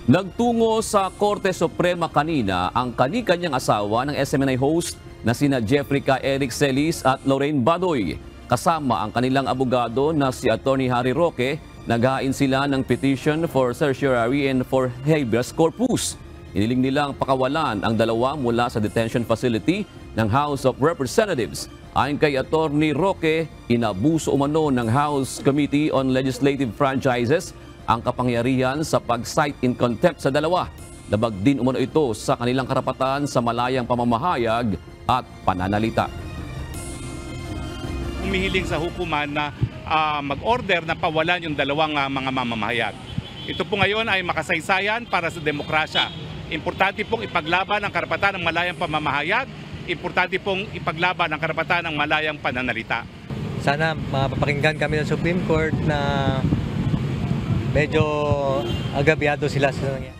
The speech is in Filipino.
Nagtungo sa Korte Suprema kanina ang kani-kanyang asawa ng SMNI host na sina Jeffrey K. Eric Celis at Lorraine Badoy. Kasama ang kanilang abogado na si Attorney Harry Roque, naghain sila ng petition for certiorari and for habeas corpus. Iniling nilang pakawalan ang dalawa mula sa detention facility ng House of Representatives. Ayon kay Attorney Roque, inabuso umano ng House Committee on Legislative Franchises ang kapangyarihan sa pag-cite in contempt sa dalawa. Labag din umano ito sa kanilang karapatan sa malayang pamamahayag at pananalita. Humihiling sa hukuman na mag-order na pawalan yung dalawang mga mamamahayag. Ito po ngayon ay makasaysayan para sa demokrasya. Importante pong ipaglaban ang karapatan ng malayang pamamahayag. Importante pong ipaglaban ang karapatan ng malayang pananalita. Sana mapapakinggan kami ng Supreme Court na medyo agabyado sila sa nangyayari.